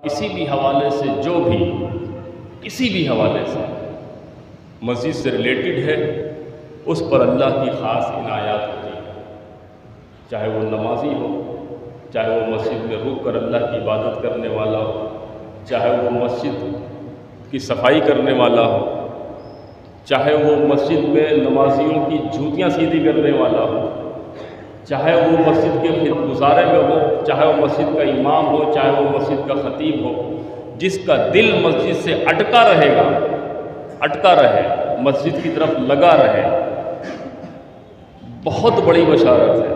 کسی بھی حوالے سے کسی بھی حوالے سے مسجد سے ریلیٹڈ ہے، اس پر اللہ کی خاص عنایات ہوتی ہیں، چاہے وہ نمازی ہو، چاہے وہ مسجد میں رک کر اللہ کی عبادت کرنے والا ہو، چاہے وہ مسجد کی صفائی کرنے والا ہو، چاہے وہ مسجد میں نمازیوں کی جوتیاں سیدھی کرنے والا ہو، چاہے وہ مسجد کے گزارے میں ہو، چاہے وہ مسجد کا امام ہو، چاہے وہ مسجد کا خطیب ہو، جس کا دل مسجد سے اٹکا رہے، مسجد کی طرف لگا رہے، بہت بڑی بشارت ہے۔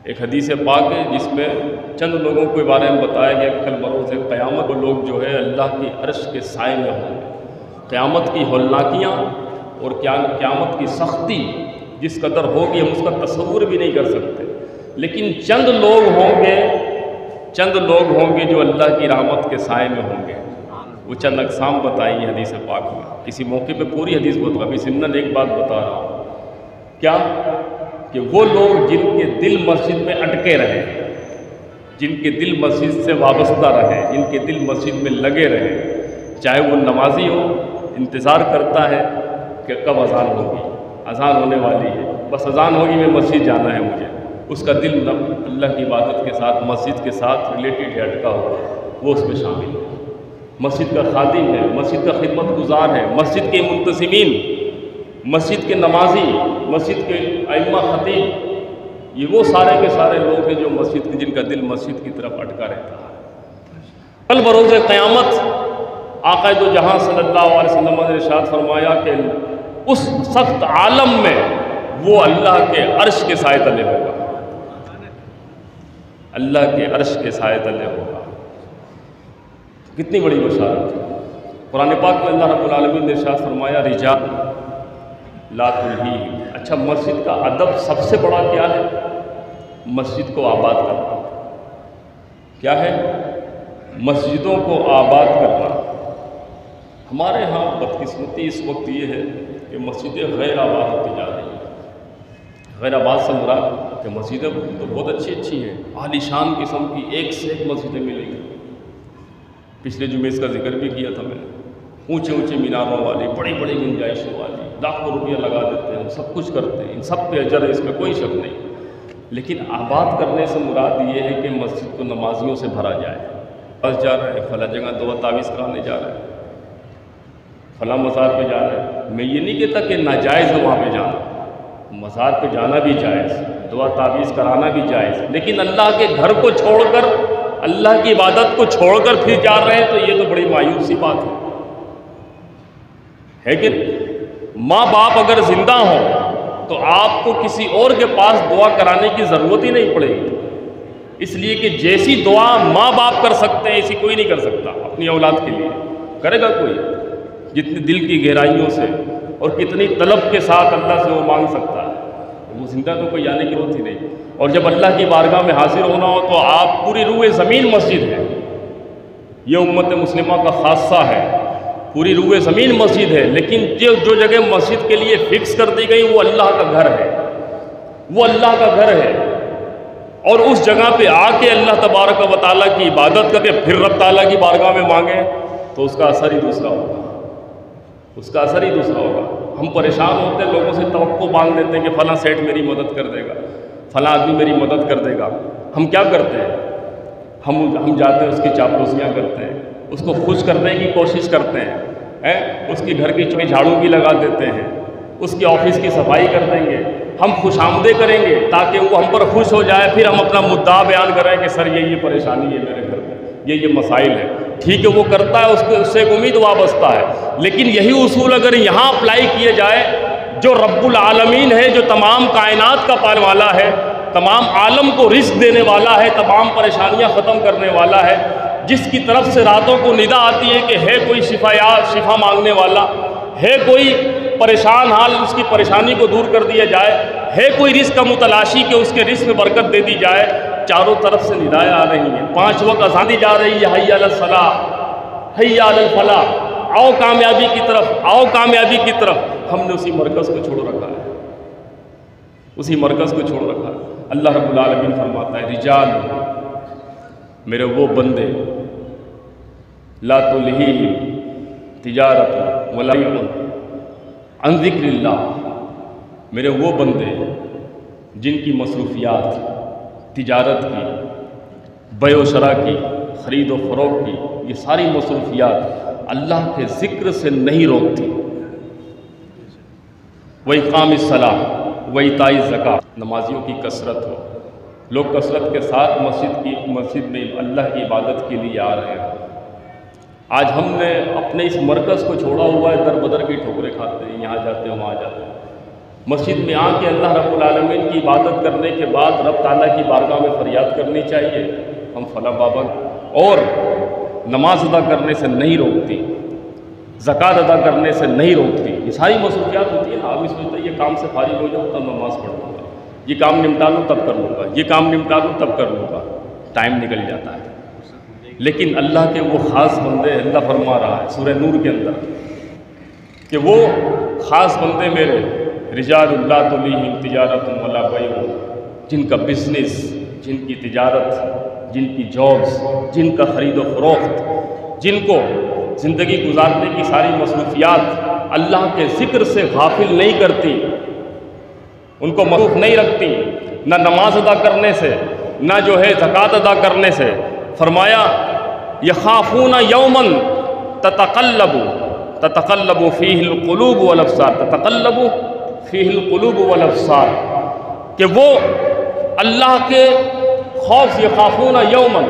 ایک حدیث پاک ہے جس میں چند لوگوں کے بارے میں بتایا گیا کہ کل بروز قیامت وہ لوگ جو ہے اللہ کی عرش کے سائے میں ہوں گے۔ قیامت کی ہولناکیاں اور قیامت کی سختی جس قدر ہوگی ہم اس کا تصور بھی نہیں کر سکتے، لیکن چند لوگ ہوں گے جو اللہ کی رحمت کے سائے میں ہوں گے۔ وہ چند اقسام بتائی ہیں حدیث پاک میں، کسی موقع پہ پوری حدیث بتا، ابھی ضمناً ایک بات بتا رہا ہوں، کیا کہ وہ لوگ جن کے دل مسجد میں اٹکے رہے، جن کے دل مسجد سے وابستہ رہے، جن کے دل مسجد میں لگے رہے، چاہے وہ نمازی ہو، انتظار کرتا ہے کہ کب اذان ہوگی، اذان ہونے والی ہے، بس اذان ہوگی میں مسجد جانا ہے مجھے، اس کا دل اللہ کی عبادت کے ساتھ مسجد کے ساتھ ریلیٹڈ ہے، اٹکا ہوا، وہ اس میں شامل ہے۔ مسجد کا خادم ہے، مسجد کا خدمت گزار ہے، مسجد کے منتظمین، مسجد کے نمازی، مسجد کے ائمہ خطیب، یہ وہ سارے کے سارے لوگ ہیں جو مسجد کے، جن کا دل مسجد کی طرف اٹکا رہتا ہے۔ کل بروز قیامت آقا دو جہاں صلی اللہ علیہ وسلم نے ارشاد فرمایا کہ اس سخت عالم میں وہ اللہ کے عرش کے سائے تلے ہوگا، اللہ کے عرش کے سائے تلے ہوگا۔ کتنی بڑی بشارت ہے۔ قرآن پاک میں اللہ رب العالمین نے ارشاد فرمایا رجال لا تلہیہم۔ اچھا، مسجد کا ادب سب سے بڑا کیا ہے؟ مسجد کو آباد کرنا۔ کیا ہے؟ مسجدوں کو آباد کرنا۔ ہمارے ہاں بدقسمتی اس وقت یہ ہے کہ مسجدیں غیر آباد ہوتی جا رہی ہیں۔ غیر آباد سے مراد کہ مسجدیں تو بہت اچھی ہیں، عالی شان قسم کی ایک سے ایک مسجدیں ملیں گی۔ پچھلے جمعے اس کا ذکر بھی کیا تھا میں نے، اونچے میناروں والی، بڑی گنجائشوں والی، لاکھوں روپیہ لگا دیتے ہیں، سب کچھ کرتے ہیں، ان سب پہ اجر ہے، اس میں کوئی شک نہیں، لیکن آباد کرنے سے مراد یہ ہے کہ مسجد کو نمازیوں سے بھرا جائے۔ بس جا رہے ہیں فلاں جگہ دعا تعویذ کرانے جا رہے ہیں، فلاں مزار پہ جا رہے ہیں، میں یہ نہیں کہتا کہ ناجائز ہے وہاں پہ جانا، مزار پہ جانا بھی جائز، دعا تعویذ کرانا بھی جائز، لیکن اللہ کے گھر کو چھوڑ کر، اللہ کی عبادت کو چھوڑ کر پھر جا رہے ہیں تو یہ تو بڑی مایوسی بات ہے کہ ماں باپ اگر زندہ ہوں تو آپ کو کسی اور کے پاس دعا کرانے کی ضرورت ہی نہیں پڑے گی، اس لیے کہ جیسی دعا ماں باپ کر سکتے ہیں ایسی کوئی نہیں کر سکتا اپنی اولاد کے لیے۔ کرے گا کوئی؟ جتنی دل کی گہرائیوں سے اور کتنی طلب کے ساتھ اللہ سے وہ مانگ سکتا ہے، وہ زندہ تو کوئی آنے کی ضرورت ہی نہیں۔ اور جب اللہ کی بارگاہ میں حاضر ہونا ہو تو آپ پوری روئے زمین مسجد ہے، یہ امت مسلمہ کا خاصہ ہے، پوری روئے زمین مسجد ہے، لیکن جو جگہ مسجد کے لیے فکس کر دی گئی وہ اللہ کا گھر ہے، وہ اللہ کا گھر ہے، اور اس جگہ پہ آ کے اللہ تبارک و تعالیٰ کی عبادت کر کے پھر رب تعالیٰ کی بارگاہ میں مانگیں تو اس کا اثر ہی دوسرا ہوگا، اس کا اثر ہی دوسرا ہوگا۔ ہم پریشان ہوتے ہیں، لوگوں سے توقع باندھ دیتے ہیں کہ فلاں سیٹ میری مدد کر دے گا، فلاں آدمی میری مدد کر دے گا۔ ہم کیا کرتے ہیں؟ ہم جاتے ہیں اس کی چاپلوسیاں کرتے ہیں، اس کو خوش کرنے کی کوشش کرتے ہیں، اس کی گھر کی جھاڑو بھی لگا دیتے ہیں، اس کی آفس کی صفائی کر دیں گے، ہم خوش آمدے کریں گے تاکہ وہ ہم پر خوش ہو جائے، پھر ہم اپنا مدعا بیان کریں کہ سر یہ پریشانی ہے میرے گھر میں، یہ مسائل ہے۔ ٹھیک ہے، وہ کرتا ہے، اس سے ایک امید وابستہ ہے، لیکن یہی اصول اگر یہاں اپلائی کیے جائے، جو رب العالمین ہے، جو تمام کائنات کا پالنے والا ہے، تمام عالم کو رزق دینے والا ہے، تمام پریشانیاں ختم کرنے والا ہے، جس کی طرف سے راتوں کو ندا آتی ہے کہ ہے کوئی شفا مانگنے والا، ہے کوئی پریشان حال، اس کی پریشانی کو دور کر دیا جائے، ہے کوئی رزق کا متلاشی کہ اس کے رزق میں برکت دے دی جائے، چاروں طرف سے ندائیں آ رہی ہیں، 5 وقت اذان دی جا رہی ہے، حی علی الصلاۃ، حی علی الفلاح، آؤ کامیابی کی طرف، آؤ کامیابی کی طرف۔ ہم نے اسی مرکز کو چھوڑ رکھا ہے، اسی مرکز کو چھوڑ رکھا ہے۔ اللہ رب العالمین فرماتا ہے رجال میرے وہ بندے لا تلہیہم تجارت ولا بیع عن ذکر اللہ، میرے وہ بندے جن کی مصروفیات تجارت کی، بیع و شراء کی، خرید و فروخت کی، یہ ساری مصروفیات اللہ کے ذکر سے نہیں روکتی۔ وَإِقَامِ الصَّلَاةِ وَإِيتَاءِ الزَّکَاۃ، نمازیوں کی کثرت ہو، لوگ کثرت کے ساتھ مسجد میں اللہ کی عبادت کے لیے آ رہے ہیں۔ آج ہم نے اپنے اس مرکز کو چھوڑا ہوا ہے، در بدر کی ٹھوکریں کھاتے ہیں، یہاں جاتے ہیں وہاں جاتے ہیں۔ مسجد میں آ کے اللہ رب العالمین کی عبادت کرنے کے بعد رب تعالیٰ کی بارگاہ میں فریاد کرنی چاہیے، ہم فلاں بابا، اور نماز ادا کرنے سے نہیں روکتی، زکوٰۃ ادا کرنے سے نہیں روکتی۔ یہ ساری مصروفیات ہوتی ہیں نا، آدمی سوچتا ہے یہ کام سے فارغ ہو جاؤ تب نماز پڑھ لوں گا، یہ کام نمٹا لوں تب کر لوں گا، یہ کام نمٹا لوں تب کر لوں گا، ٹائم نکل جاتا ہے۔ لیکن اللہ کے وہ خاص بندے، اللہ فرما رہا ہے سورہ نور کے اندر کہ وہ خاص بندے میرے رجال لا تلہیہم تجارت ولا بیع، جن کا بزنس، جن کی تجارت، جن کی جابس، جن کا خرید و فروخت، جن کو زندگی گزارنے کی ساری مصروفیات اللہ کے ذکر سے غافل نہیں کرتی، ان کو مصروف نہیں رکھتی، نہ نماز ادا کرنے سے، نہ جو ہے زکوٰۃ ادا کرنے سے۔ فرمایا یخافون یوما تتقلب فیہ القلوب والابصار، تتقلب فیہ القلوب والابصار، کہ وہ اللہ کے خوف، یخافون یوما،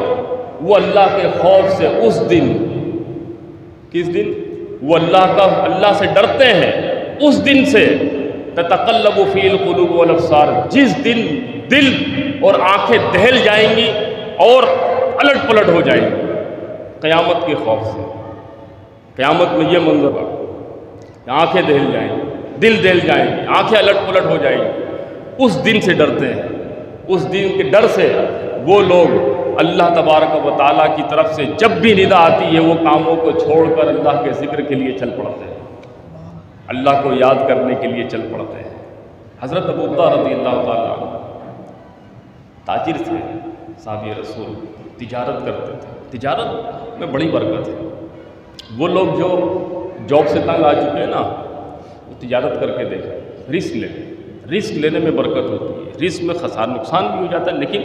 وہ اللہ کے خوف سے اس دن، کس دن؟ وہ اللہ سے ڈرتے ہیں اس دن سے، تتقلب فیہ القلوب والابصار، جس دن دل اور آنکھیں دہل جائیں گی اور الٹ پلٹ ہو جائیں گی قیامت کے خوف سے۔ قیامت میں یہ منظر ہوگا کہ آنکھیں دہل جائیں گی، دل دہل جائیں گی، آنکھیں الٹ پلٹ ہو جائیں گی، اس دن سے ڈرتے ہیں۔ اس دن کے ڈر سے وہ لوگ اللہ تبارک و تعالیٰ کی طرف سے جب بھی ندا آتی ہے وہ کاموں کو چھوڑ کر اللہ کے ذکر کے لیے چل پڑتے ہیں، اللہ کو یاد کرنے کے لیے چل پڑتے ہیں۔ حضرت ابو ہریرہ رضی اللہ تعالیٰ عنہ تاجر تھے، صحابی رسول، تجارت کرتے تھے، تجارت میں بڑی برکت ہے۔ وہ لوگ جو جاب سے تنگ آ چکے ہیں نا، وہ تجارت کر کے دیکھیں، رسک لیں، رسک لینے میں برکت ہوتی ہے۔ رسک میں خسارہ نقصان بھی ہو جاتا ہے، لیکن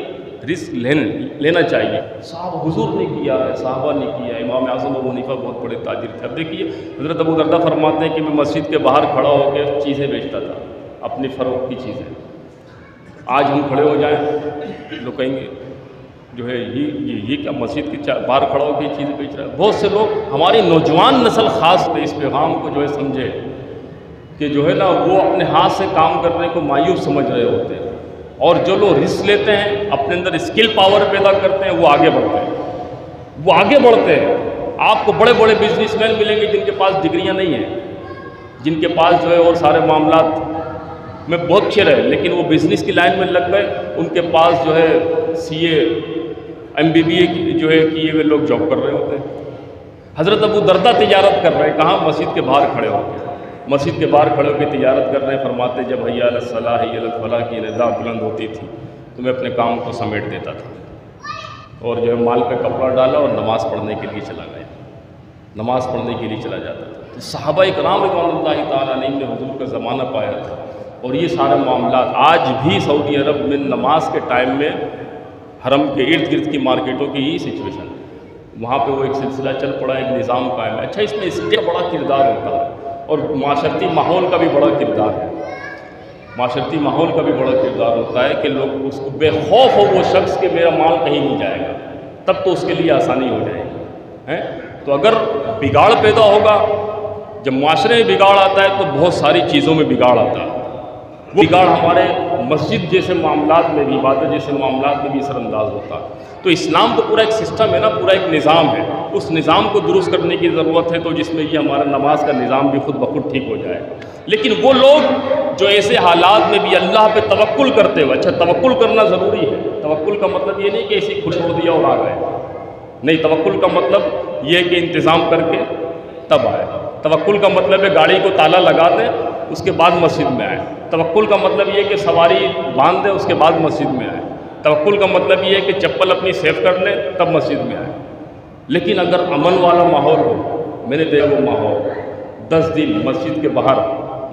رسک لینا چاہیے۔ حضور نے کیا ہے، صحابہ نے کیا ہے، امام اعظم ابو حنیفہ بہت بڑے تاجر تھے۔ اب دیکھیے حضرت ابو دردہ فرماتے ہیں کہ میں مسجد کے باہر کھڑا ہو کے چیزیں بیچتا تھا، اپنی فروخت کی چیزیں۔ آج ہم کھڑے ہو جائیں، لوگ کہیں گے جو ہے یہ کیا مسجد کے باہر کھڑا ہو کے چیزیں بیچ رہا ہے۔ بہت سے لوگ، ہماری نوجوان نسل خاص پہ اس پیغام کو جو ہے سمجھے کہ جو ہے نا وہ اپنے ہاتھ سے کام کرنے کو مایوس سمجھ رہے ہوتے ہیں، اور جو لوگ رسک لیتے ہیں، اپنے اندر اسکل پاور پیدا کرتے ہیں، وہ آگے بڑھتے ہیں، وہ آگے بڑھتے ہیں۔ آپ کو بڑے بڑے بزنس مین ملیں گے جن کے پاس ڈگریاں نہیں ہیں، جن کے پاس جو ہے اور سارے معاملات میں بہت اچھے رہے، لیکن وہ بزنس کی لائن میں لگ گئے، ان کے پاس جو ہے CA MBBA جو ہے کیے ہوئے لوگ جاب کر رہے ہوتے ہیں۔ حضرت ابو دردہ تجارت کر رہے ہیں، کہاں؟ مسجد کے باہر کھڑے ہو کے، مسجد کے باہر کھڑے ہو کے تجارت کر رہے ہیں۔ فرماتے جب حی علی الصلاۃ حی علی الفلاح کی ندا بلند ہوتی تھی تو میں اپنے کام کو سمیٹ دیتا تھا اور جو ہے مال پہ کپڑا ڈالا اور نماز پڑھنے کے لیے چلا گیا، نماز پڑھنے کے لیے چلا جاتا تھا۔ تو صحابہ کرام رضوان اللہ تعالیٰ علیہم نے حضور کا زمانہ پایا تھا، اور یہ سارے معاملات آج بھی سعودی عرب میں نماز کے ٹائم میں حرم کے ارد گرد کی مارکیٹوں کی یہی سچویشن ہے، وہاں پہ وہ ایک سلسلہ چل پڑا، ایک نظام قائم ہے۔ اچھا، اس میں اس کا بڑا کردار ہوتا ہے، اور معاشرتی ماحول کا بھی بڑا کردار ہے، معاشرتی ماحول کا بھی بڑا کردار ہوتا ہے کہ لوگ اس کو بے خوف ہو وہ شخص کہ میرا مال کہیں نہیں جائے گا، تب تو اس کے لیے آسانی ہو جائے گی۔ تو اگر بگاڑ پیدا ہوگا، جب معاشرے میں بگاڑ آتا ہے تو بہت ساری چیزوں میں بگاڑ آتا ہے۔ وہ بگاڑ ہمارے مسجد جیسے معاملات میں بھی، عبادت جیسے معاملات میں بھی اثر انداز ہوتا ہے۔ تو اسلام تو پورا ایک سسٹم ہے نا، پورا ایک نظام ہے، اس نظام کو درست کرنے کی ضرورت ہے، تو جس میں یہ ہمارا نماز کا نظام بھی خود بخود ٹھیک ہو جائے۔ لیکن وہ لوگ جو ایسے حالات میں بھی اللہ پہ توکل کرتے ہوئے، اچھا توکل کرنا ضروری ہے، توکل کا مطلب یہ نہیں کہ ایسے کھل چھوڑ دیا اور آ گئے، نہیں، توکل کا مطلب یہ ہے کہ انتظام کر کے تب آئے۔ توکل کا مطلب ہے گاڑی کو تالا لگا دیں اس کے بعد مسجد میں آئے۔ توکل کا مطلب یہ ہے کہ سواری باندھ دیں اس کے بعد مسجد میں آئے۔ توکل کا مطلب یہ ہے کہ چپل اپنی سیف کر لیں تب مسجد میں آئیں. لیکن اگر امن والا ماحول ہو، میں نے دیکھا وہ ماحول 10 دن مسجد کے باہر،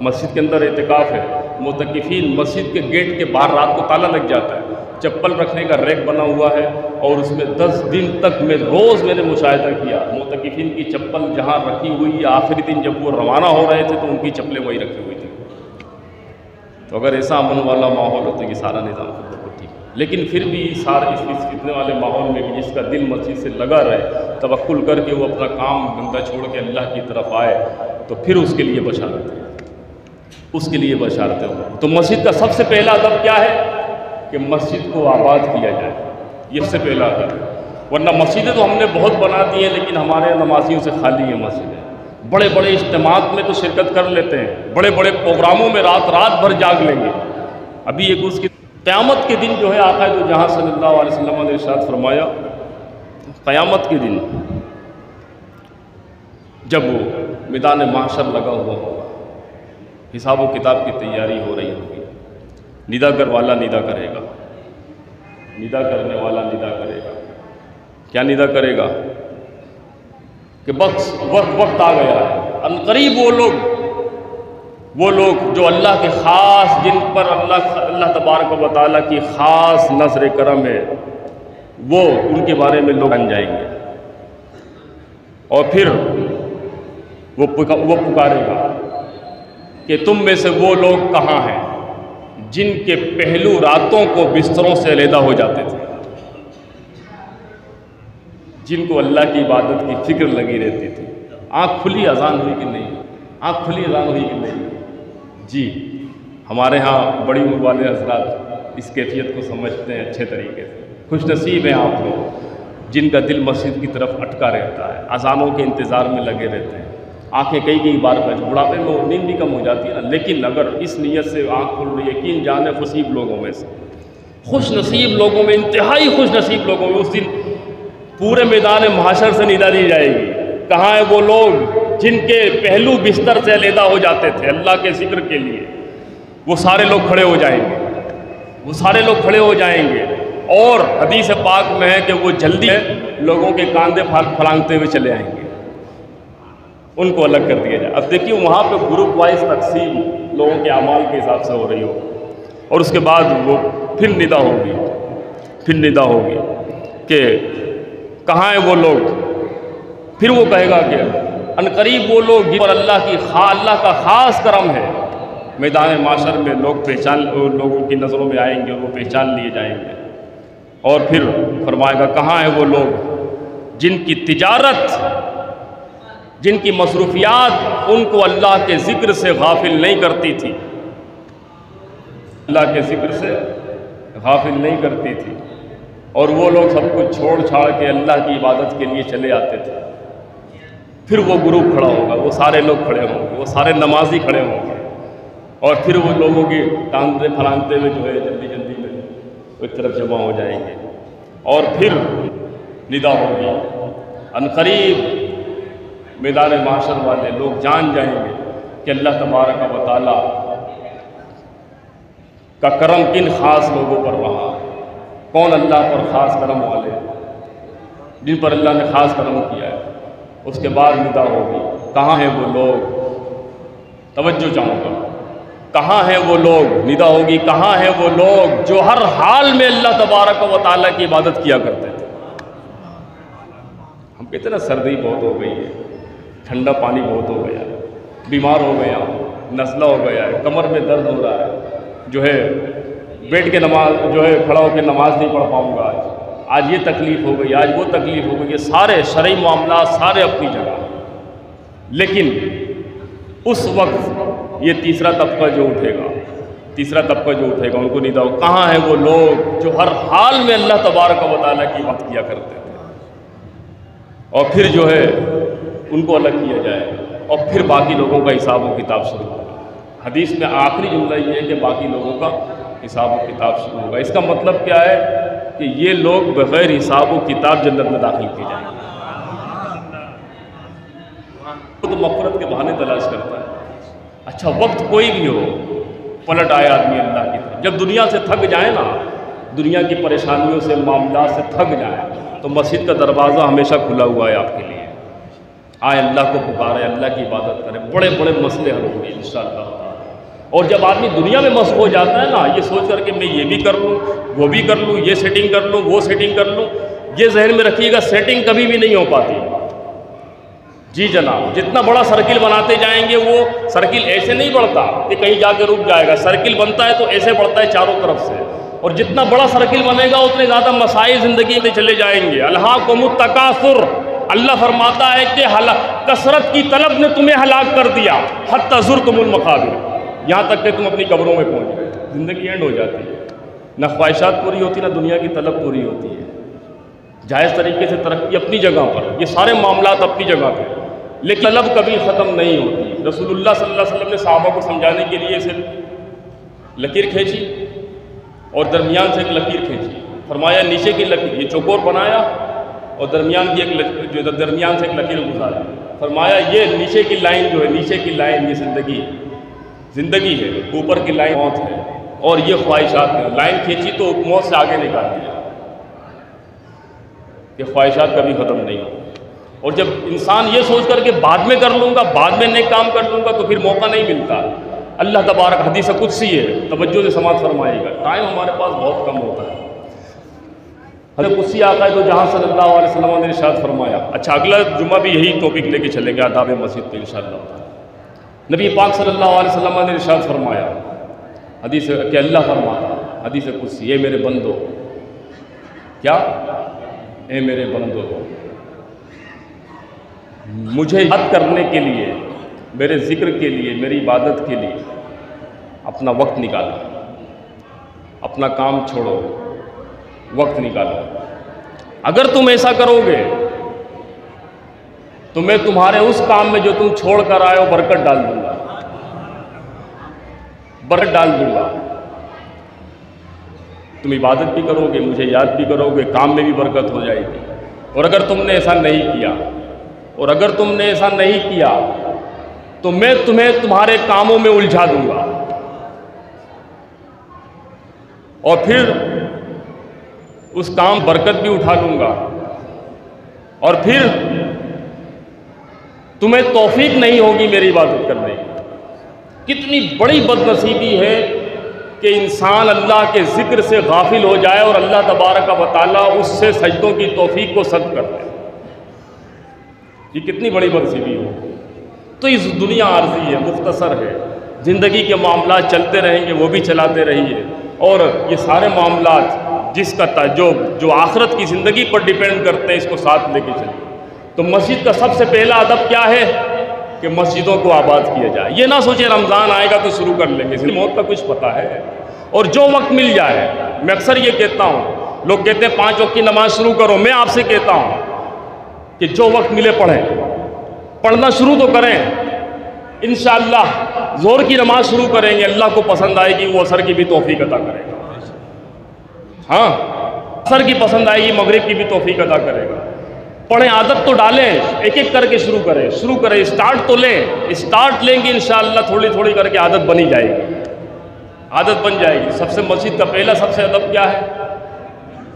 مسجد کے اندر اعتکاف ہے، معتکفین مسجد کے گیٹ کے باہر رات کو تالا لگ جاتا ہے، چپل رکھنے کا ریک بنا ہوا ہے، اور اس میں 10 دن تک میں نے مشاہدہ کیا معتکفین کی چپل جہاں رکھی ہوئی، آخری دن جب وہ روانہ ہو رہے تھے تو ان کی چپلیں وہی رکھی ہوئی تھیں. تو اگر ایسا امن والا ماحول ہو تو یہ سارا نظام بالکل ٹھیک ہے. لیکن پھر بھی سارے اس فتنے والے ماحول میں بھی جس کا دل مسجد سے لگا رہے، توکل کر کے وہ اپنا کام دھندا چھوڑ کے اللہ کی طرف آئے، تو پھر اس کے لیے بشارت ہے، اس کے لیے بشارت ہے. تو مسجد کا سب سے پہلا ادب کیا ہے کہ مسجد کو آباد کیا جائے، یہ سب سے پہلا ادب ہے. ورنہ مسجدیں تو ہم نے بہت بنا دی ہیں، لیکن ہمارے نمازیوں سے خالی ہیں مسجدیں. بڑے بڑے اجتماعات میں تو شرکت کر لیتے ہیں، بڑے بڑے پروگراموں میں رات بھر جاگ لیں گے. ابھی ایک اس کی قیامت کے دن جو ہے آقا دو جہاں صلی اللہ علیہ وسلم نے ارشاد فرمایا، قیامت کے دن جب وہ میدان محشر لگا ہوا ہوگا، حساب و کتاب کی تیاری ہو رہی ہوگی، ندا کر والا ندا کرے گا، ندا کرنے والا ندا کرے گا. کیا ندا کرے گا کہ وقت آ گیا ہے. عنقریب وہ لوگ جو اللہ کے خاص، جن پر اللہ تبارک و تعالیٰ کی خاص نظر کرم ہے، وہ ان کے بارے میں لوگ بن جائیں گے. اور پھر وہ پکارے گا کہ تم میں سے وہ لوگ کہاں ہیں جن کے پہلو راتوں کو بستروں سے علیحدہ ہو جاتے تھے، جن کو اللہ کی عبادت کی فکر لگی رہتی تھی. آنکھ کھلی اذان ہوئی کہ نہیں؟ آنکھ کھلی اذان ہوئی کہ نہیں؟ جی، ہمارے ہاں بڑی عمر والے حضرات اس کیفیت کو سمجھتے ہیں اچھے طریقے سے. خوش نصیب ہیں آپ لوگ جن کا دل مسجد کی طرف اٹکا رہتا ہے، اذانوں کے انتظار میں لگے رہتے ہیں. آنکھیں کئی بار بڑھاپے میں نیند بھی کم ہو جاتی ہے نا، لیکن اگر اس نیت سے آنکھ کھل رہی ہے، یقین جانے خوش نصیب لوگوں میں انتہائی خوش نصیب لوگوں میں اس دن پورے میدان محشر سے ندا دی جائے گی. کہاں ہیں وہ لوگ جن کے پہلو بستر سے علیحدہ ہو جاتے تھے اللہ کے ذکر کے لیے؟ وہ سارے لوگ کھڑے ہو جائیں گے، وہ سارے لوگ کھڑے ہو جائیں گے. اور حدیث پاک میں ہے کہ وہ جلدی لوگوں کے کاندھے پھلانگتے ہوئے چلے آئیں گے، ان کو الگ کر دیا جائے. اب دیکھیے وہاں پہ گروپ وائز تقسیم لوگوں کے اعمال کے حساب سے ہو رہی ہو، اور اس کے بعد وہ پھر ندا ہوگی کہ کہاں ہیں وہ لوگ. پھر وہ کہے گا کہ عنقریب وہ لوگ جن پر اللہ کا خاص کرم ہے. میدان معاشر میں لوگوں کی نظروں میں آئیں گے اور وہ پہچان لیے جائیں گے. اور پھر فرمائے گا کہاں ہیں وہ لوگ جن کی تجارت، جن کی مصروفیات ان کو اللہ کے ذکر سے غافل نہیں کرتی تھی، اللہ کے ذکر سے غافل نہیں کرتی تھی. اور وہ لوگ سب کچھ چھوڑ چھاڑ کے اللہ کی عبادت کے لیے چلے آتے تھے. پھر وہ گروپ کھڑا ہوگا، وہ سارے لوگ کھڑے ہوں گے، وہ سارے نمازی کھڑے ہوں گے، اور پھر وہ لوگوں کی کاندھے پھلانگتے ہوئے جو ہے جلدی میں ایک طرف جمع ہو جائیں گے. اور پھر ندا ہوگی. عنقریب میدان محشر والے لوگ جان جائیں گے کہ اللہ تبارک و تعالیٰ کا کرم کن خاص لوگوں پر رہا ہے. کون اللہ پر خاص کرم والے جن پر اللہ نے خاص کرم کیا ہے. اس کے بعد ندا ہوگی کہاں ہیں وہ لوگ، توجہ چاہوں گا، کہاں ہیں وہ لوگ. ندا ہوگی کہاں ہیں وہ لوگ جو ہر حال میں اللہ تبارک و تعالیٰ کی عبادت کیا کرتے تھے. ہم کہتے ہیں نا سردی بہت ہو گئی ہے، ٹھنڈا پانی بہت ہو گیا ہے، بیمار ہو گیا ہوں، نزلہ ہو گیا ہے، کمر میں درد ہو رہا ہے، جو ہے بیٹھ کے نماز جو ہے کھڑا ہو کے نماز نہیں پڑھ پاؤں گا، آج یہ تکلیف ہو گئی، آج وہ تکلیف ہو گئی. یہ سارے شرعی معاملات سارے اپنی جگہ. لیکن اس وقت یہ تیسرا طبقہ جو اٹھے گا ان کو ندا ہو کہاں ہیں وہ لوگ جو ہر حال میں اللہ تبارک و تعالیٰ کی بات کیا کرتے تھے. اور پھر جو ہے ان کو الگ کیا جائے اور پھر باقی لوگوں کا حساب و کتاب شروع ہوگا. حدیث میں آخری جملہ یہ ہے کہ باقی لوگوں کا حساب و کتاب شروع ہوگا. اس کا مطلب کیا ہے کہ یہ لوگ بغیر حساب و کتاب جنت میں داخل کیے جائیں گے. وہ تو مغفرت کے بہانے تلاش کرتا ہے. اچھا وقت کوئی بھی ہو، پلٹ آئے آدمی اللہ کی طرف. جب دنیا سے تھک جائے نا دنیا کی پریشانیوں سے، معاملات سے تھک جائیں تو مسجد کا دروازہ ہمیشہ کھلا ہوا ہے آپ کے لیے. آئے اللہ کو پکارے، اللہ کی عبادت کریں، بڑے بڑے مسئلے حل ہوں گے انشاءاللہ. اور جب آدمی دنیا میں مشغول ہو جاتا ہے نا، یہ سوچ کر کہ میں یہ بھی کر لوں، وہ بھی کر لوں، یہ سیٹنگ کر لوں، وہ سیٹنگ کر لوں، یہ ذہن میں رکھیے گا سیٹنگ کبھی بھی نہیں ہو پاتی. جی جناب، جتنا بڑا سرکل بناتے جائیں گے وہ سرکل ایسے نہیں بڑھتا کہ کہیں جا کے رک جائے گا. سرکل بنتا ہے تو ایسے بڑھتا ہے چاروں طرف سے، اور جتنا بڑا سرکل بنے گا اتنے زیادہ مسائل زندگی میں چلے جائیں گے. الہاکم التکاثر، اللہ فرماتا ہے کہ کثرت کی طلب نے تمہیں ہلاک کر دیا، حتی زرتم المقابر، یہاں تک کہ تم اپنی قبروں میں پہنچ گئے. زندگی اینڈ ہو جاتی ہے، نہ خواہشات پوری ہوتی، نہ دنیا کی طلب پوری ہوتی ہے. جائز طریقے سے ترقی اپنی جگہ پر، یہ سارے معاملات اپنی جگہ پہ، لیکن طلب کبھی ختم نہیں ہوتی. رسول اللہ صلی اللہ علیہ وسلم نے صحابہ کو سمجھانے کے لیے صرف لکیر کھینچی اور درمیان سے ایک لکیر کھینچی. فرمایا نیچے کی لکیر، یہ چوکور بنایا اور درمیان کی ایک درمیان سے ایک لکیر گزارا. فرمایا یہ نیچے کی لائن جو ہے، نیچے کی لائن یہ زندگی ہے، اوپر کی لائن موت ہے، اور یہ خواہشات ہیں. لائن کھینچی تو موت سے آگے نکال دیا کہ خواہشات کبھی ختم نہیں ہو. اور جب انسان یہ سوچ کر کے بعد میں کر لوں گا، بعد میں نیک کام کر لوں گا، تو پھر موقع نہیں ملتا. اللہ تبارک حدیث قدسی ہے، توجہ سے سماعت فرمائے گا. ٹائم ہمارے پاس بہت کم ہوتا ہے. حدیث قدسی آقا ہے تو جہاں صلی اللہ علیہ وسلم نے ارشاد فرمایا. اچھا، اگلا جمعہ بھی یہی ٹاپک لے کے چلیں گے، آداب مسجد پہ انشاءاللہ. نبی پاک صلی اللہ علیہ وسلم نے ارشاد فرمایا، حدیث کہ اللہ فرماتا، حدیث قدسی، اے میرے بندو، کیا؟ اے میرے بندو، مجھے یاد کرنے کے لیے، میرے ذکر کے لیے، میری عبادت کے لیے اپنا وقت نکالو، اپنا کام چھوڑو، وقت نکالو. اگر تم ایسا کرو گے تو میں تمہارے اس کام میں جو تم چھوڑ کر آئے ہو برکت ڈال دوں گا، برکت ڈال دوں گا. تم عبادت بھی کرو گے، مجھے یاد بھی کرو گے، کام میں بھی برکت ہو جائے گی. اور اگر تم نے ایسا نہیں کیا، اور اگر تم نے ایسا نہیں کیا تو میں تمہیں تمہارے کاموں میں الجھا دوں گا، اور پھر اس کام برکت بھی اٹھا لوں گا، اور پھر تمہیں توفیق نہیں ہوگی میری عبادت کرنے کی. کتنی بڑی بد نصیبی ہے کہ انسان اللہ کے ذکر سے غافل ہو جائے اور اللہ تبارک و تعالیٰ اس سے سجدوں کی توفیق کو سد کر دے. یہ کتنی بڑی بد نصیبی ہو. تو اس دنیا عارضی ہے، مختصر ہے، زندگی کے معاملات چلتے رہیں گے، وہ بھی چلاتے رہیے. اور یہ سارے معاملات جس کا جو آخرت کی زندگی پر ڈیپینڈ کرتے ہیں، اس کو ساتھ لے کے چلیں. تو مسجد کا سب سے پہلا ادب کیا ہے کہ مسجدوں کو آباد کیا جائے. یہ نہ سوچیں رمضان آئے گا تو شروع کر لیں گے، اس لیے موت کا کچھ پتہ ہے. اور جو وقت مل جائے، میں اکثر یہ کہتا ہوں، لوگ کہتے ہیں 5 وقت کی نماز شروع کرو. میں آپ سے کہتا ہوں کہ جو وقت ملے پڑھیں، پڑھنا شروع تو کریں. انشاءاللہ ظہر کی نماز شروع کریں گے، اللہ کو پسند آئے گی، وہ عصر کی بھی توفیق عطا کرے گا. ہاں، عصر کی پسند آئے گی، مغرب کی بھی توفیق عطا کرے گا. پڑھیں، عادت تو ڈالیں، ایک ایک کر کے شروع کریں، اسٹارٹ تو لیں. اسٹارٹ لیں گے انشاءاللہ، تھوڑی تھوڑی کر کے عادت بنی جائے گی، عادت بن جائے گی. سب سے مسجد کا پہلا سب سے ادب کیا ہے؟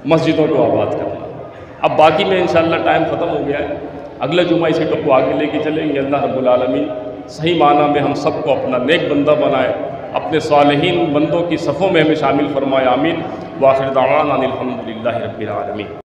مسجدوں کو آباد کرنا. اب باقی میں انشاءاللہ ٹائم ختم ہو گیا ہے، اگلے جمعہ اسی ٹاپک کو آگے لے کے چلیں گے. اللہ رب العالمین صحیح معنی میں ہم سب کو اپنا نیک بندہ بنائے، اپنے صالحین بندوں کی صفوں میں ہمیں شامل فرمائے. آمین. وآخر دعوانا الحمدللہ رب العالمین.